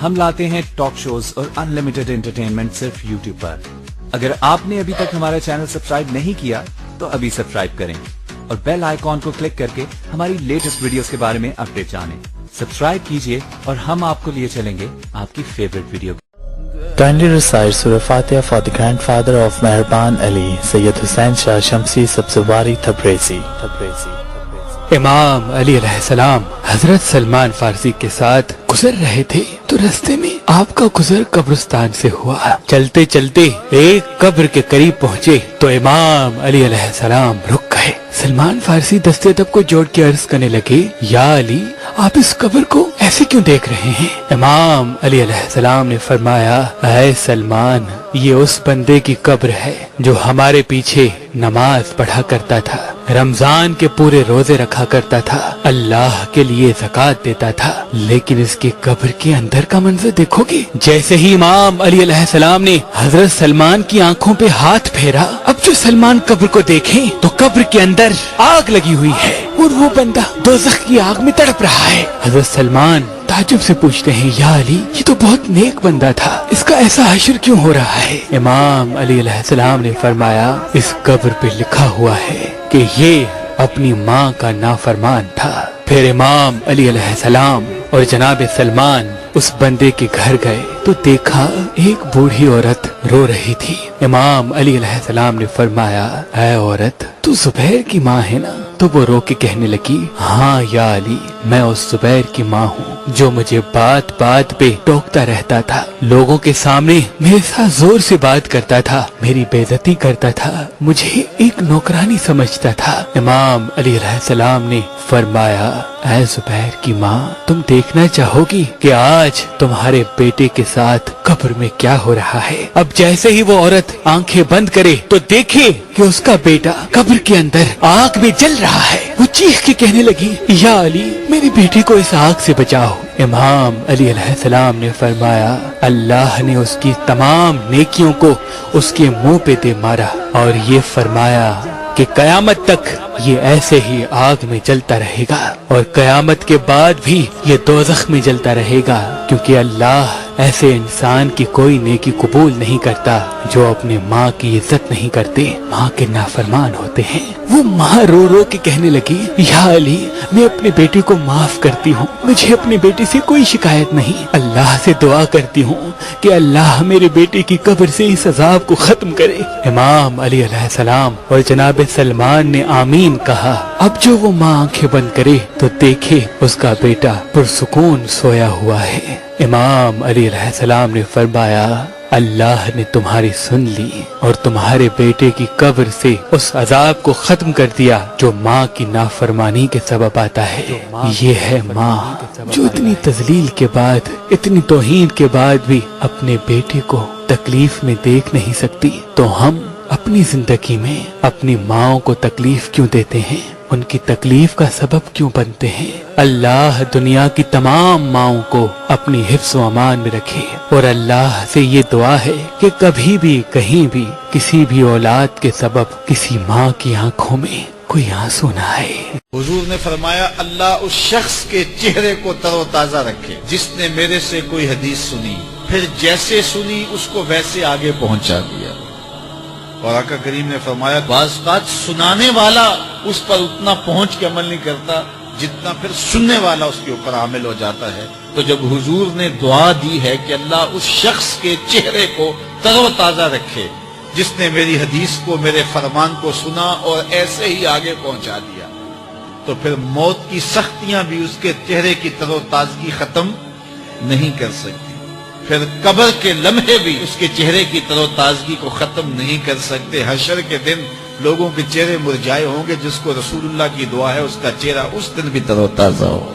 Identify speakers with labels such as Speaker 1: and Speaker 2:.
Speaker 1: ہم لاتے ہیں ٹاک شوز اور انلمیٹڈ انٹرٹینمنٹ صرف یوٹیوب پر۔ اگر آپ نے ابھی تک ہمارا چینل سبسکرائب نہیں کیا تو ابھی سبسکرائب کریں اور بیل آئیکن کو کلک کر کے ہماری لیٹسٹ ویڈیوز کے بارے میں اپڈیٹ جانیں۔ سبسکرائب کیجئے اور ہم آپ کو لیے چلیں گے آپ کی favourite video.
Speaker 2: Kindly recite Surah Fatiha for the grandfather of Mehraban Ali, Sayyid Hussain Shah Shamsi Sabzawari Tabrizi.
Speaker 3: امام علی علیہ السلام حضرت سلمان فارسی کے ساتھ گزر رہے تھے تو رستے میں آپ کا گزر قبرستان سے ہوا۔ چلتے چلتے ایک قبر کے قریب پہنچے تو امام علی علیہ السلام رک گئے۔ سلمان فارسی دست ادب کو جوڑ کے عرض کرنے لگے، یا علی، آپ اس قبر کو ایسے کیوں دیکھ رہے ہیں؟ امام علی علیہ السلام نے فرمایا، اے سلمان، یہ اس بندے کی قبر ہے جو ہمارے پیچھے نماز پڑھا کرتا تھا، رمضان کے پورے روزے رکھا کرتا تھا، اللہ کے لیے زکوٰۃ دیتا تھا، لیکن اس کی قبر کے اندر کا منظر دیکھو گے۔ جیسے ہی امام علی علیہ السلام نے حضرت سلمان کی آنکھوں پہ ہاتھ پھیرا، اب جو سلمان قبر کو دیکھیں تو قبر کے اندر آگ لگی ہوئی ہے اور وہ بندہ دوزخ کی آگ میں تڑپ رہا ہے۔ حضرت سلمان تعجب سے پوچھتے ہیں، یا علی، یہ تو بہت نیک بندہ تھا، اس کا ایسا حشر کیوں ہو رہا ہے؟ امام علی علیہ السلام نے فرمایا، اس قبر پہ لکھا ہوا ہے کہ یہ اپنی ماں کا نافرمان تھا۔ پھر امام علی علیہ السلام اور جناب سلمان اس بندے کے گھر گئے تو دیکھا ایک بوڑھی عورت رو رہی تھی۔ امام علی علیہ السلام نے فرمایا، اے عورت، تو زبیر کی ماں ہے نا؟ تو وہ رو کے کہنے لگی، ہاں یا علی، میں اس زبیر کی ماں ہوں جو مجھے بات بات پہ ٹوکتا رہتا تھا، لوگوں کے سامنے میرے ساتھ زور سے بات کرتا تھا، میری بے عزتی کرتا تھا، مجھے ایک نوکرانی سمجھتا تھا۔ امام علی علیہ السلام نے فرمایا، اے زبیر کی ماں، تم دیکھنا چاہو گی کہ آج تمہارے بیٹے کے ساتھ قبر میں کیا ہو رہا ہے؟ اب جیسے ہی وہ عورت آنکھیں بند کرے تو دیکھے کہ اس کا بیٹا قبر کے اندر آگ میں جل رہا ہے۔ وہ چیخ کے کہنے لگی، یا علی، میرے بیٹے کو اس آگ سے بچاؤ۔ امام علی علیہ السلام نے فرمایا، اللہ نے اس کی تمام نیکیوں کو اس کے منہ پہ دے مارا اور یہ فرمایا کہ قیامت تک یہ ایسے ہی آگ میں جلتا رہے گا اور قیامت کے بعد بھی یہ دوزخ میں جلتا رہے گا، کیونکہ اللہ ایسے انسان کی کوئی نیکی قبول نہیں کرتا جو اپنے ماں کی عزت نہیں کرتے، ماں کے نافرمان ہوتے ہیں۔ وہ ماں رو رو کے کہنے لگی، یا علی، میں اپنے بیٹے کو معاف کرتی ہوں، مجھے اپنے بیٹے سے کوئی شکایت نہیں، اللہ سے دعا کرتی ہوں کہ اللہ میرے بیٹے کی قبر سے اس عذاب کو ختم کرے۔ امام علی علیہ السلام اور جناب سلمان نے آمین کہا۔ اب جو وہ ماں آنکھیں بند کرے تو دیکھے اس کا بیٹا پرسکون سویا ہوا ہے۔ امام علی علیہ السلام نے فرمایا، اللہ نے تمہاری سن لی اور تمہارے بیٹے کی قبر سے اس عذاب کو ختم کر دیا جو ماں کی نافرمانی کے سبب آتا ہے۔ یہ ہے ماں جو اتنی تذلیل کے بعد، اتنی توہین کے بعد بھی اپنے بیٹے کو تکلیف میں دیکھ نہیں سکتی، تو ہم اپنی زندگی میں اپنی ماؤں کو تکلیف کیوں دیتے ہیں، ان کی تکلیف کا سبب کیوں بنتے ہیں؟ اللہ دنیا کی تمام ماؤں کو اپنی حفظ و امان میں رکھے اور اللہ سے یہ دعا ہے کہ کبھی بھی کہیں بھی کسی بھی اولاد کے سبب کسی ماں کی آنکھوں میں کوئی آنسو نہ آئے۔
Speaker 4: حضور نے فرمایا، اللہ اس شخص کے چہرے کو تر و تازہ رکھے جس نے میرے سے کوئی حدیث سنی، پھر جیسے سنی اس کو ویسے آگے پہنچا دیا۔ اور آقا کریم نے فرمایا، بعض اوقات سنانے والا اس پر اتنا پہنچ کے عمل نہیں کرتا جتنا پھر سننے والا اس کے اوپر عامل ہو جاتا ہے۔ تو جب حضور نے دعا دی ہے کہ اللہ اس شخص کے چہرے کو تر و تازہ رکھے جس نے میری حدیث کو، میرے فرمان کو سنا اور ایسے ہی آگے پہنچا دیا، تو پھر موت کی سختیاں بھی اس کے چہرے کی تر و تازگی ختم نہیں کر سکتی، پھر قبر کے لمحے بھی اس کے چہرے کی تر و تازگی کو ختم نہیں کر سکتے۔ حشر کے دن لوگوں کے چہرے مرجھائے ہوں گے، جس کو رسول اللہ کی دعا ہے اس کا چہرہ اس دن بھی تر و تازہ ہو۔